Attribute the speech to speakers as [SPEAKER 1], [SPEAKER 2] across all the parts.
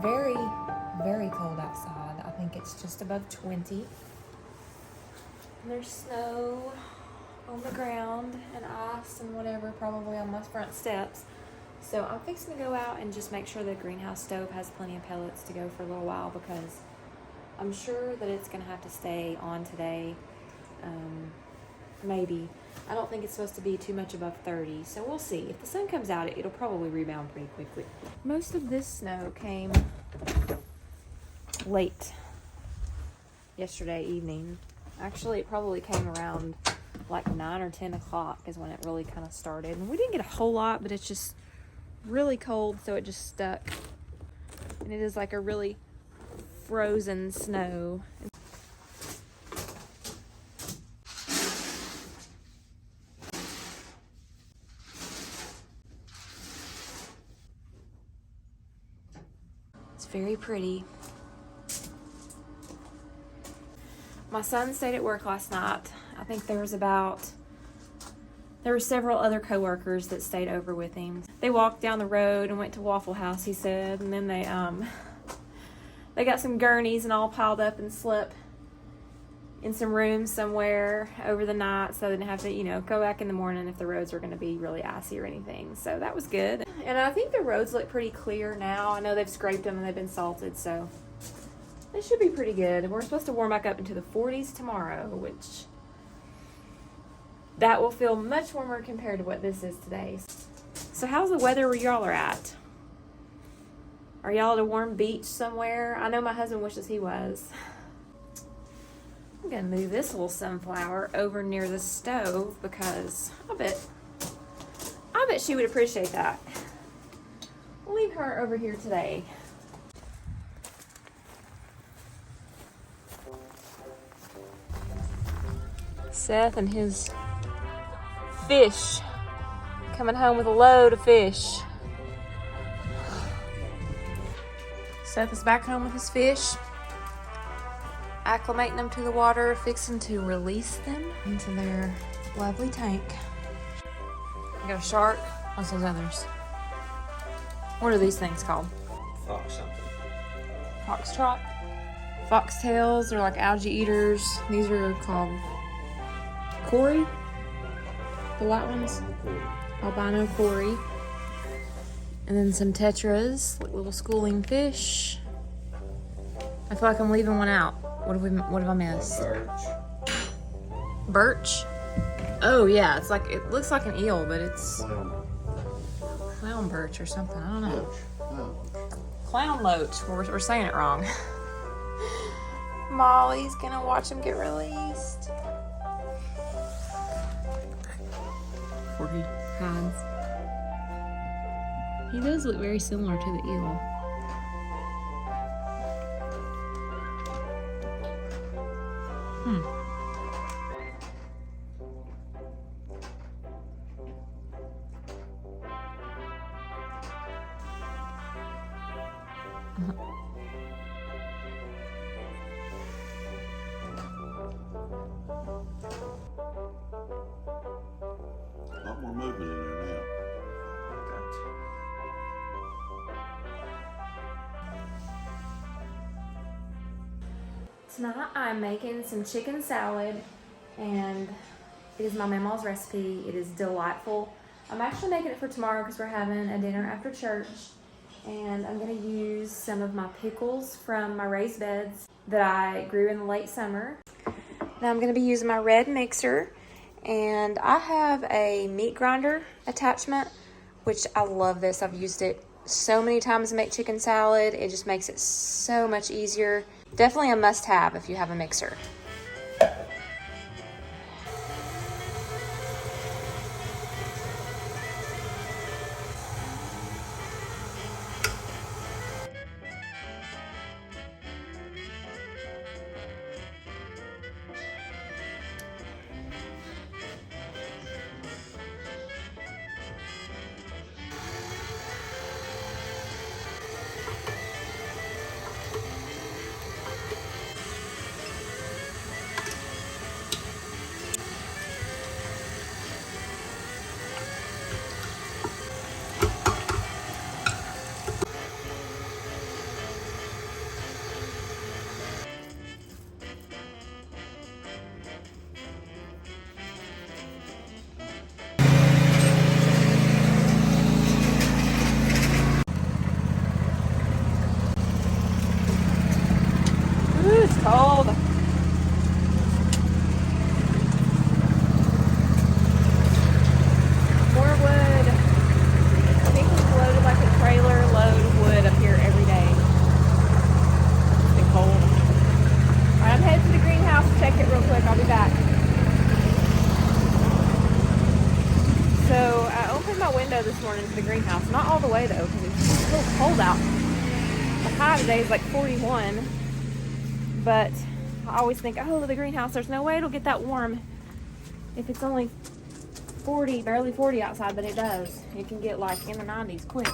[SPEAKER 1] very, very cold outside. I think it's just above 20. And there's snow on the ground and ice and whatever, probably on my front steps. So I'm fixing to go out and just make sure the greenhouse stove has plenty of pellets to go for a little while, because I'm sure that it's going to have to stay on today. Maybe. I don't think it's supposed to be too much above 30, so we'll see. If the sun comes out, it'll probably rebound pretty quickly. Most of this snow came late yesterday evening. Actually, it probably came around like 9 or 10 o'clock is when it really kind of started. And we didn't get a whole lot, but it's just really cold, so it just stuck. And it is like a really frozen snow. It's very pretty. My son stayed at work last night. I think there were several other coworkers that stayed over with him. They walked down the road and went to Waffle House, he said, and then they got some gurneys and all piled up and slept in some rooms somewhere over the night, so they didn't have to, go back in the morning if the roads were going to be really icy or anything. So that was good. And I think the roads look pretty clear now. I know they've scraped them and they've been salted, so they should be pretty good. And we're supposed to warm back up into the 40s tomorrow, which that will feel much warmer compared to what this is today. So how's the weather where y'all are at? Are y'all at a warm beach somewhere? I know my husband wishes he was. I'm gonna move this little sunflower over near the stove because I bet she would appreciate that. We'll leave her over here today. Seth and his fish coming home with a load of fish. Seth is back home with his fish, acclimating them to the water, fixing to release them into their lovely tank. I got a shark. What's those others? What are these things called?
[SPEAKER 2] Fox something.
[SPEAKER 1] Foxtrot? Foxtails. They're like algae eaters. These are called Cory. The white ones. Albino Cory. And then some tetras, like little schooling fish. I feel like I'm leaving one out. What have I missed? Birch? Oh yeah, it looks like an eel, but it's clown birch or something. I don't know. Clown loach. We're saying it wrong. Molly's gonna watch him get released. Before he hides. He does look very similar to the eel.
[SPEAKER 3] A lot more movement in there now.
[SPEAKER 1] Tonight I'm making some chicken salad, and it is my mama's recipe. It is delightful. I'm actually making it for tomorrow because we're having a dinner after church, and I'm going to use some of my pickles from my raised beds that I grew in the late summer. Now I'm going to be using my red mixer, and I have a meat grinder attachment, which I love this. I've used it so many times to make chicken salad. It just makes it so much easier. Definitely a must-have if you have a mixer. window this morning to the greenhouse. Not all the way though, because it's a little cold out. The high today is like 41, but I always think, oh, the greenhouse, there's no way it'll get that warm if it's only 40, barely 40 outside, but it does. It can get like in the 90s quick.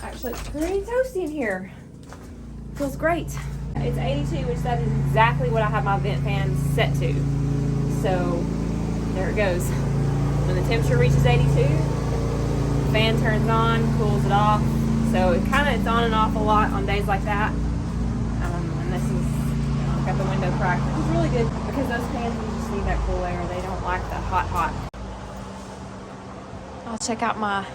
[SPEAKER 1] Actually, it's pretty toasty in here. Feels great. It's 82, which that is exactly what I have my vent fan set to. So there it goes. When the temperature reaches 82, the fan turns on, cools it off. So it's on and off a lot on days like that. And this is, got the window cracked, which is really good because those fans just need that cool air. They don't like the hot. I'll check out my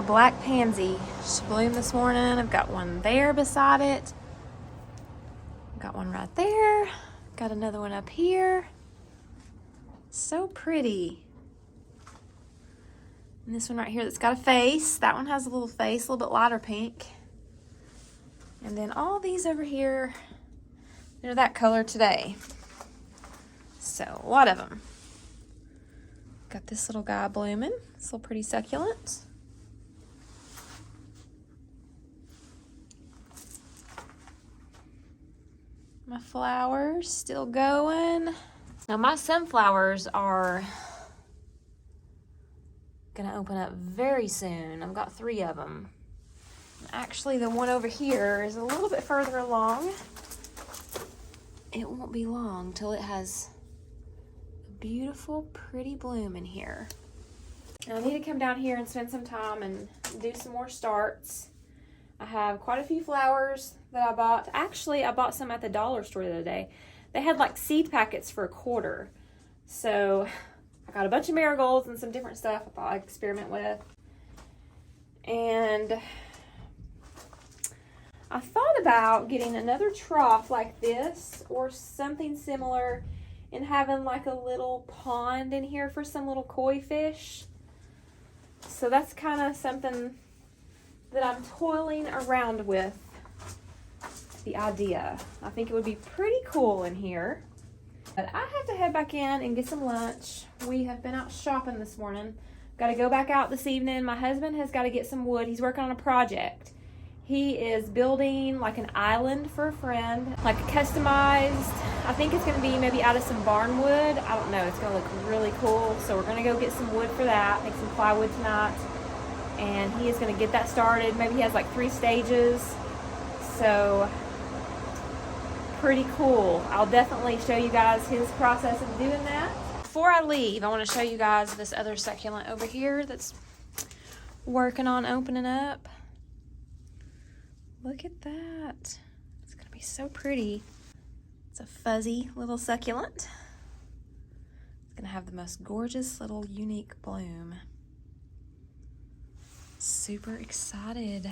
[SPEAKER 1] black pansy. She bloomed this morning. I've got one there beside it. Got one right there. Got another one up here. So pretty. And this one right here that's got a face. That one has a little face, a little bit lighter pink. And then all these over here, they're that color today. So a lot of them. Got this little guy blooming. This little pretty succulent. My flowers still going. Now my sunflowers are gonna open up very soon. I've got 3 of them. Actually, the one over here is a little bit further along. It won't be long till it has a beautiful, pretty bloom in here. Now I need to come down here and spend some time and do some more starts. I have quite a few flowers that I bought. Actually, I bought some at the dollar store the other day. They had like seed packets for $1. So I got a bunch of marigolds and some different stuff I thought I'd experiment with. And I thought about getting another trough like this or something similar and having like a little pond in here for some little koi fish. So that's kind of something that I'm toiling around with, the idea. I think it would be pretty cool in here. But I have to head back in and get some lunch. We have been out shopping this morning. Got to go back out this evening. My husband has got to get some wood. He's working on a project. He is building like an island for a friend, like a customized, I think it's going to be maybe out of some barn wood. I don't know. It's going to look really cool. So we're going to go get some wood for that, make some plywood tonight. And he is going to get that started. Maybe he has like 3 stages. So pretty cool. I'll definitely show you guys his process of doing that. Before I leave, I want to show you guys this other succulent over here that's working on opening up. Look at that. It's going to be so pretty. It's a fuzzy little succulent. It's going to have the most gorgeous little unique bloom. Super excited.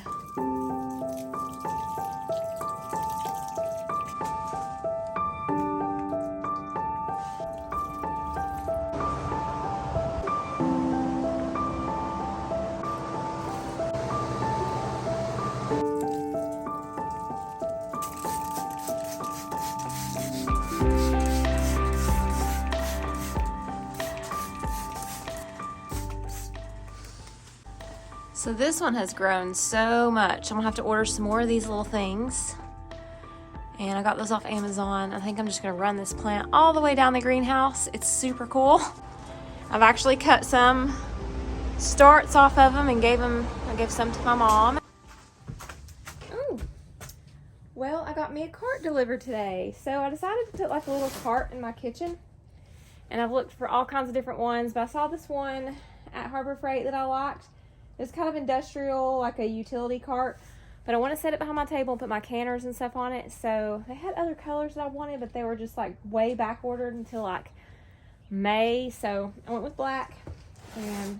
[SPEAKER 1] So this one has grown so much. I'm gonna have to order some more of these little things. And I got those off Amazon. I think I'm just gonna run this plant all the way down the greenhouse. It's super cool. I've actually cut some starts off of them and I gave some to my mom. Ooh. Well, I got me a cart delivered today. So I decided to put like a little cart in my kitchen. And I've looked for all kinds of different ones, but I saw this one at Harbor Freight that I liked. It's kind of industrial, like a utility cart, but I want to set it behind my table and put my canners and stuff on it. So they had other colors that I wanted, but they were just like way back ordered until like May. So I went with black and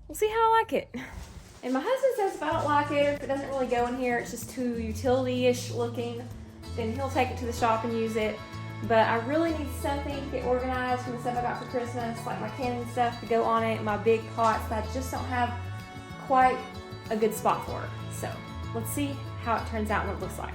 [SPEAKER 1] we'll see how I like it. And my husband says if I don't like it, if it doesn't really go in here, it's just too utility-ish looking, then he'll take it to the shop and use it. But I really need something to get organized from the stuff I got for Christmas, like my canning stuff to go on it, my big pots that I just don't have quite a good spot for. So let's see how it turns out and what it looks like.